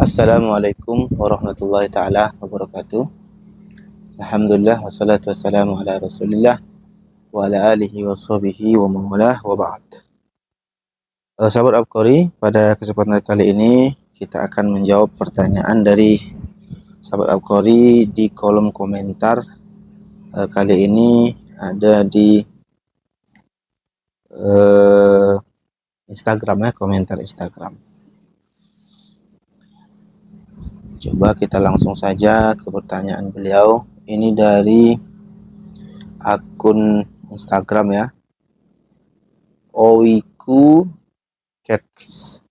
Assalamualaikum warahmatullahi ta'ala wabarakatuh. Alhamdulillah wassalatu wassalamu ala rasulillah wa ala alihi wa sahbihi wa mawalah wa ba'd. Sahabat Abqari, pada kesempatan kali ini kita akan menjawab pertanyaan dari sahabat Abqari di kolom komentar. Kali ini ada di Instagram ya, komentar Instagram. Coba kita langsung saja ke pertanyaan beliau. Ini dari akun Instagram ya, Owiku Cats.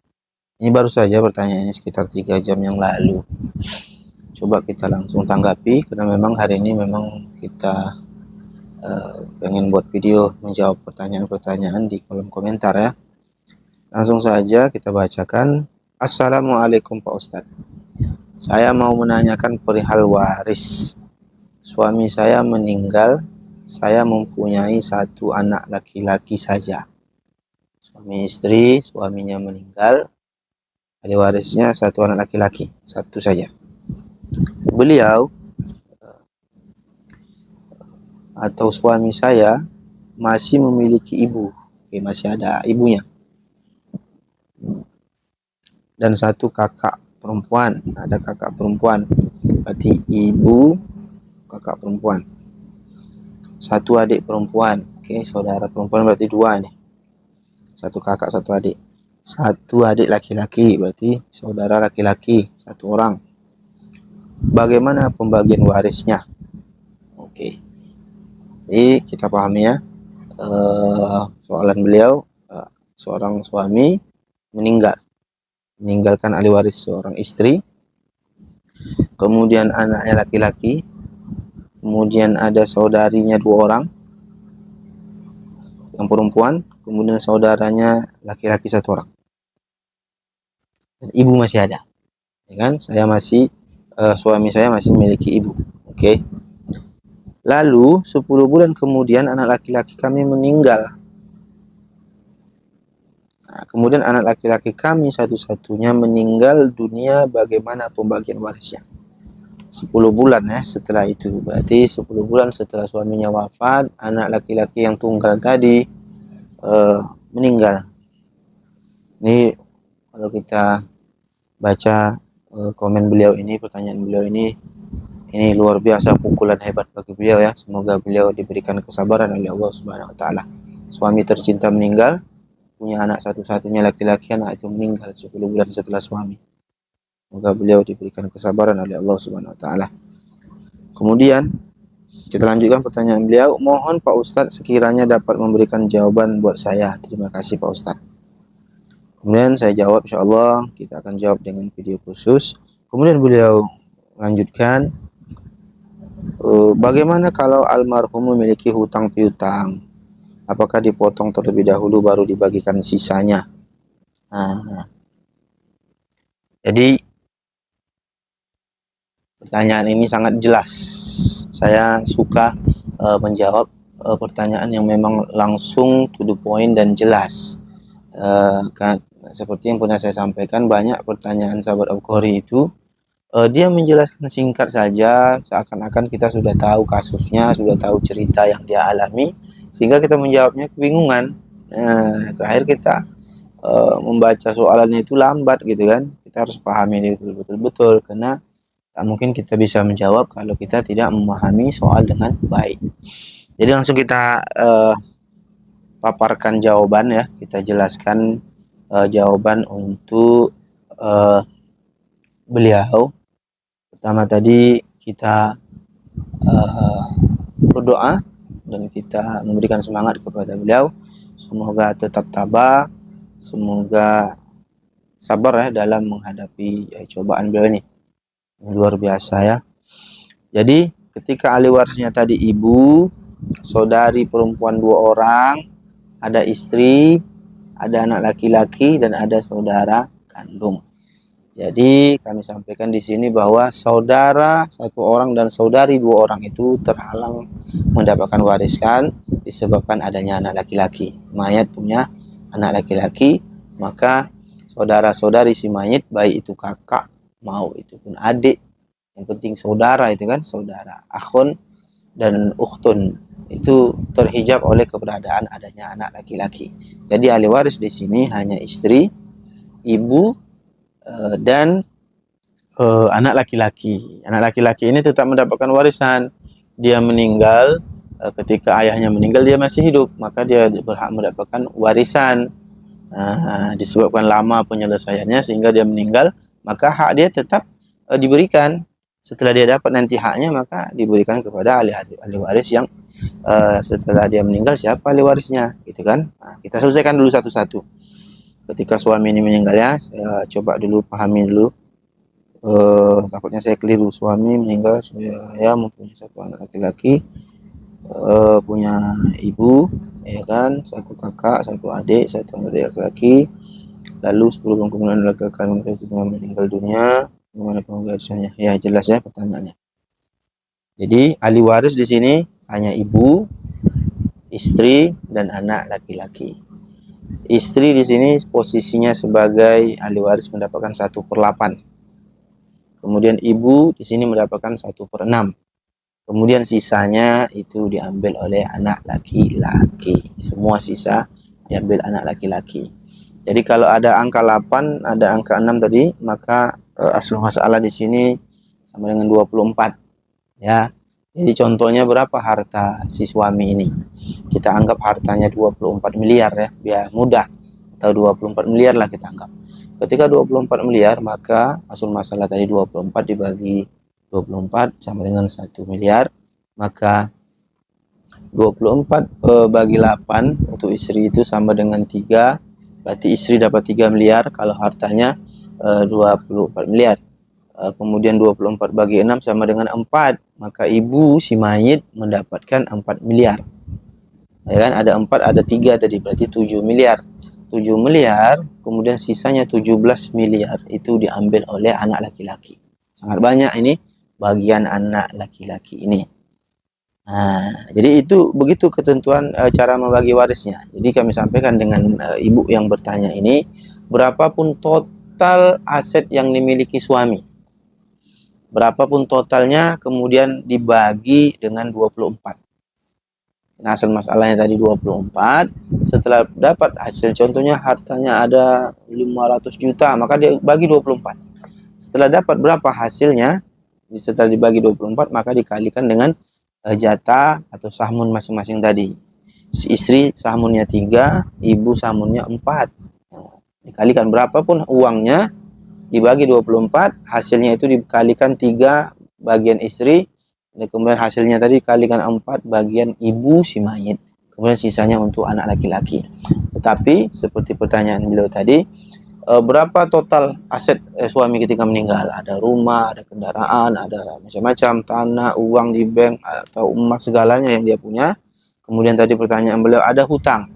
Ini baru saja pertanyaannya sekitar 3 jam yang lalu. Coba kita langsung tanggapi, karena memang hari ini memang kita pengen buat video menjawab pertanyaan-pertanyaan di kolom komentar ya. Langsung saja kita bacakan. Assalamualaikum Pak Ustadz. Saya mau menanyakan perihal waris. Suami saya meninggal. Saya mempunyai 1 anak laki-laki saja. Suami istri, suaminya meninggal. Ahli warisnya 1 anak laki-laki, 1 saja. Beliau atau suami saya masih memiliki ibu. Masih ada ibunya. Dan 1 kakak perempuan, ada kakak perempuan, berarti ibu, kakak perempuan, 1 adik perempuan, saudara perempuan berarti 2 nih, 1 kakak 1 adik, 1 adik laki-laki berarti saudara laki-laki 1 orang. Bagaimana pembagian warisnya? Jadi kita pahami ya, soalan beliau, seorang suami meninggalkan ahli waris seorang istri, kemudian anaknya laki-laki, kemudian ada saudarinya 2 orang yang perempuan, kemudian saudaranya laki-laki 1 orang, dan ibu masih ada ya kan. Suami saya masih memiliki ibu. Lalu 10 bulan kemudian anak laki-laki kami meninggal. Kemudian anak laki-laki kami satu-satunya meninggal dunia, bagaimana pembagian warisnya? 10 bulan ya setelah itu, berarti 10 bulan setelah suaminya wafat, anak laki-laki yang tunggal tadi meninggal. Ini kalau kita baca komen beliau ini, pertanyaan beliau ini luar biasa, pukulan hebat bagi beliau ya. Semoga beliau diberikan kesabaran oleh Allah Subhanahu wa taala. Suami tercinta meninggal, punya anak satu-satunya laki-laki, anak itu meninggal 10 bulan setelah suami. Semoga beliau diberikan kesabaran oleh Allah Subhanahu wa taala. Kemudian kita lanjutkan pertanyaan beliau. Mohon Pak Ustadz sekiranya dapat memberikan jawaban buat saya. Terima kasih Pak Ustadz. Kemudian saya jawab, insyaallah kita akan jawab dengan video khusus. Kemudian beliau lanjutkan, bagaimana kalau almarhum memiliki hutang piutang? Apakah dipotong terlebih dahulu baru dibagikan sisanya? Jadi pertanyaan ini sangat jelas. Saya suka menjawab pertanyaan yang memang langsung to the point dan jelas. Seperti yang pernah saya sampaikan, banyak pertanyaan sahabat Abqari itu dia menjelaskan singkat saja, seakan-akan kita sudah tahu kasusnya, sudah tahu cerita yang dia alami, sehingga kita menjawabnya kebingungan. Terakhir kita membaca soalannya itu lambat gitu kan. Kita harus pahami itu betul-betul, karena tak mungkin kita bisa menjawab kalau kita tidak memahami soal dengan baik. Jadi langsung kita paparkan jawaban ya, kita jelaskan jawaban untuk beliau. Pertama tadi kita berdoa dan kita memberikan semangat kepada beliau, semoga tetap tabah, semoga sabar ya dalam menghadapi cobaan beliau ini luar biasa ya. Jadi ketika ahli warisnya tadi ibu, saudari perempuan 2 orang, ada istri, ada anak laki-laki, dan ada saudara kandung. Jadi kami sampaikan di sini bahwa saudara 1 orang dan saudari 2 orang itu terhalang mendapatkan warisan disebabkan adanya anak laki-laki. Mayat punya anak laki-laki, maka saudara-saudari si mayit, baik itu kakak mau itu pun adik, yang penting saudara itu kan, saudara. Akhun dan ukhtun itu terhijab oleh keberadaan adanya anak laki-laki. Jadi ahli waris di sini hanya istri, ibu, dan anak laki-laki. Anak laki-laki ini tetap mendapatkan warisan. Dia meninggal, ketika ayahnya meninggal dia masih hidup, maka dia berhak mendapatkan warisan. Disebabkan lama penyelesaiannya sehingga dia meninggal, maka hak dia tetap diberikan. Setelah dia dapat nanti haknya, maka diberikan kepada ahli waris yang setelah dia meninggal siapa ahli warisnya, gitu kan. Kita selesaikan dulu satu-satu. Ketika suami ini meninggal ya, coba dulu pahami dulu. Takutnya saya keliru. Suami meninggal, saya mempunyai satu anak laki-laki, punya ibu, ya kan, satu kakak, satu adik, satu adik laki-laki. Lalu 10 tahun kemudian kami meninggal dunia, bagaimana penggarisnya? Ya jelas ya pertanyaannya. Jadi ahli waris di sini hanya ibu, istri, dan anak laki-laki. Istri di sini posisinya sebagai ahli waris mendapatkan 1/8. Kemudian ibu di sini mendapatkan 1/6. Kemudian sisanya itu diambil oleh anak laki-laki. Semua sisa diambil anak laki-laki. Jadi kalau ada angka 8, ada angka 6 tadi, maka asal masalah di sini sama dengan 24. Ya. Jadi contohnya berapa harta si suami ini? Kita anggap hartanya 24 miliar ya, biar mudah. Atau 24 miliar lah kita anggap. Ketika 24 miliar, maka asal masalah tadi 24 dibagi 24 sama dengan 1 miliar. Maka 24 bagi 8 untuk istri itu sama dengan 3. Berarti istri dapat 3 miliar kalau hartanya 24 miliar. Kemudian 24 bagi 6 sama dengan 4. Maka ibu si mayit mendapatkan 4 miliar. Ya kan, ada 4, ada 3 tadi, berarti 7 miliar. 7 miliar, kemudian sisanya 17 miliar itu diambil oleh anak laki-laki. Sangat banyak ini bagian anak laki-laki ini. Jadi itu begitu ketentuan cara membagi warisnya. Jadi kami sampaikan dengan ibu yang bertanya ini, berapapun total aset yang dimiliki suami, berapapun totalnya kemudian dibagi dengan 24. Nah, asal masalahnya tadi 24, setelah dapat hasil, contohnya hartanya ada 500 juta, maka dia bagi 24. Setelah dapat berapa hasilnya, setelah dibagi 24, maka dikalikan dengan jatah atau sahmun masing-masing tadi. Si istri sahmunnya 3, ibu sahmunnya 4. Dikalikan berapapun uangnya, dibagi 24, hasilnya itu dikalikan 3 bagian istri, dan kemudian hasilnya tadi dikalikan 4 bagian ibu si mayit, kemudian sisanya untuk anak laki-laki. Tetapi seperti pertanyaan beliau tadi, berapa total aset suami ketika meninggal? Ada rumah, ada kendaraan, ada macam-macam, tanah, uang di bank, atau emas, segalanya yang dia punya. Kemudian tadi pertanyaan beliau, ada hutang.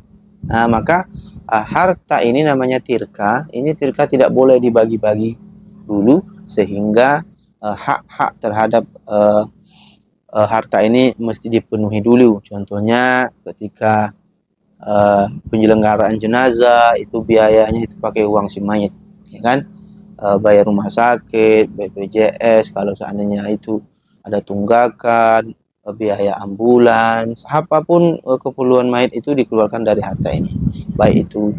Nah, maka harta ini namanya tirka. Ini tirka tidak boleh dibagi-bagi dulu, sehingga hak-hak terhadap harta ini mesti dipenuhi dulu. Contohnya ketika penyelenggaraan jenazah, itu biayanya itu pakai uang si mayit, ya kan? Bayar rumah sakit, BPJS, kalau seandainya itu ada tunggakan, biaya ambulans, apapun keperluan mayit itu dikeluarkan dari harta ini. Baik itu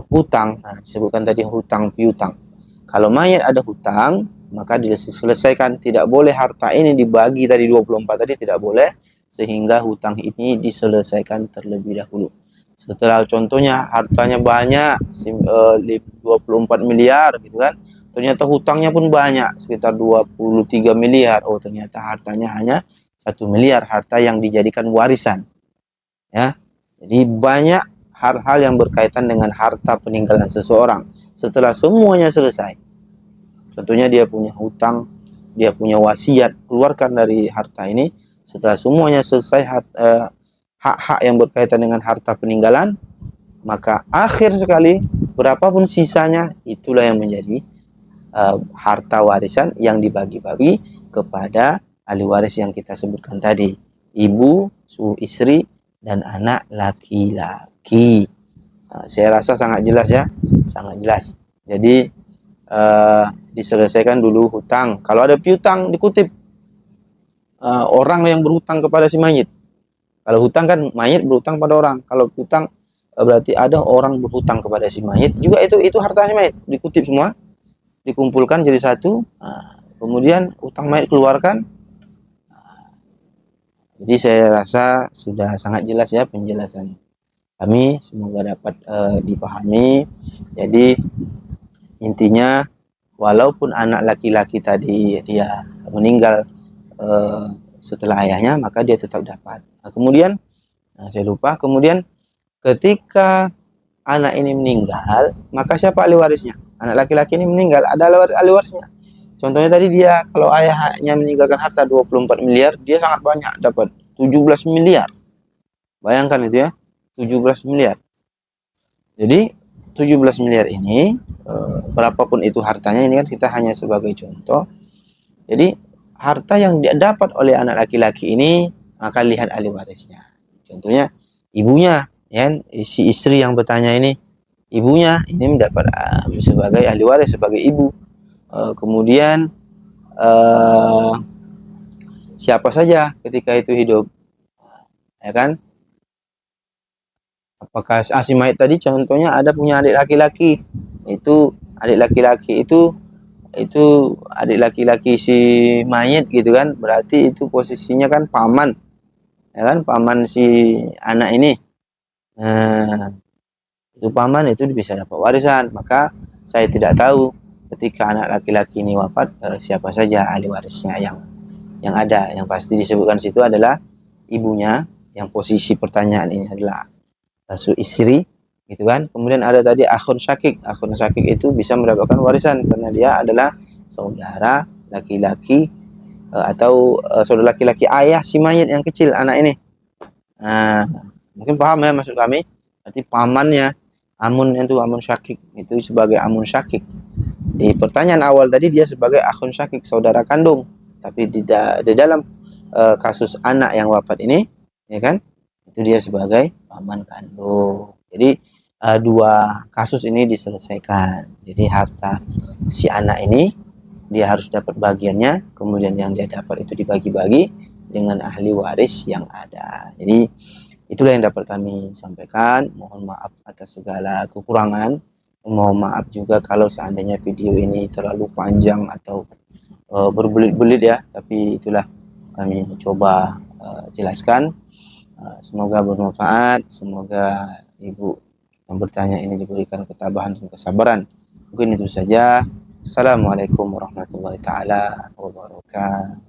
hutang, disebutkan tadi hutang piutang. Kalau mayit ada hutang, maka diselesaikan. Tidak boleh harta ini dibagi tadi 24 tadi, tidak boleh, sehingga hutang ini diselesaikan terlebih dahulu. Setelah contohnya hartanya banyak, 24 miliar gitu kan, ternyata hutangnya pun banyak, sekitar 23 miliar. Oh, ternyata hartanya hanya 1 miliar, harta yang dijadikan warisan. Ya. Jadi banyak hal-hal yang berkaitan dengan harta peninggalan seseorang. Setelah semuanya selesai, tentunya dia punya hutang, dia punya wasiat, keluarkan dari harta ini. Setelah semuanya selesai, hak-hak yang berkaitan dengan harta peninggalan, maka akhir sekali, berapapun sisanya, itulah yang menjadi harta warisan yang dibagi-bagi kepada ahli waris yang kita sebutkan tadi. Ibu, istri, dan anak laki-laki. Saya rasa sangat jelas ya, sangat jelas. Jadi diselesaikan dulu hutang. Kalau ada piutang dikutip orang yang berhutang kepada si mayit. Kalau hutang kan mayit berhutang pada orang. Kalau piutang berarti ada orang berhutang kepada si mayit. Juga itu hartanya mayit dikutip semua, dikumpulkan jadi satu. Kemudian hutang mayit keluarkan. Jadi saya rasa sudah sangat jelas ya penjelasan kami, semoga dapat dipahami. Jadi intinya walaupun anak laki-laki tadi dia meninggal setelah ayahnya, maka dia tetap dapat. Kemudian saya lupa, kemudian ketika anak ini meninggal, maka siapa ahli warisnya? Anak laki-laki ini meninggal, ada ahli warisnya. Contohnya tadi dia, kalau ayahnya meninggalkan harta 24 miliar, dia sangat banyak dapat 17 miliar. Bayangkan itu ya, 17 miliar. Jadi 17 miliar ini, berapapun itu hartanya, ini kan kita hanya sebagai contoh. Jadi harta yang dia dapat oleh anak laki-laki ini, maka lihat ahli warisnya. Contohnya ibunya, ya, si istri yang bertanya ini, ibunya ini mendapat sebagai ahli waris, sebagai ibu. Kemudian siapa saja ketika itu hidup, ya kan? Apakah si mayit tadi contohnya ada punya adik laki-laki, itu adik laki-laki itu adik laki-laki si mayit gitu kan, berarti itu posisinya kan paman, ya kan, paman si anak ini. Nah, itu paman itu bisa dapat warisan. Maka saya tidak tahu ketika anak laki-laki ini wafat siapa saja ahli warisnya yang ada. Yang pasti disebutkan situ adalah ibunya, yang posisi pertanyaan ini adalah istri gitu kan. Kemudian ada tadi akhun syakik. Akhun syakik itu bisa mendapatkan warisan karena dia adalah saudara laki-laki atau saudara laki-laki ayah si mayit yang kecil, anak ini. Nah, mungkin paham ya maksud kami. Berarti pamannya amun itu amun syakik, itu sebagai amun syakik. Di pertanyaan awal tadi dia sebagai akhun syakik, saudara kandung. Tapi di dalam kasus anak yang wafat ini, ya kan, itu dia sebagai paman kandung. Jadi dua kasus ini diselesaikan. Jadi harta si anak ini dia harus dapat bagiannya, kemudian yang dia dapat itu dibagi-bagi dengan ahli waris yang ada. Jadi itulah yang dapat kami sampaikan. Mohon maaf atas segala kekurangan. Mohon maaf juga kalau seandainya video ini terlalu panjang atau berbelit-belit ya, tapi itulah kami coba jelaskan. Semoga bermanfaat, semoga ibu yang bertanya ini diberikan ketabahan dan kesabaran. Mungkin itu saja. Assalamualaikum warahmatullahi taala wabarakatuh.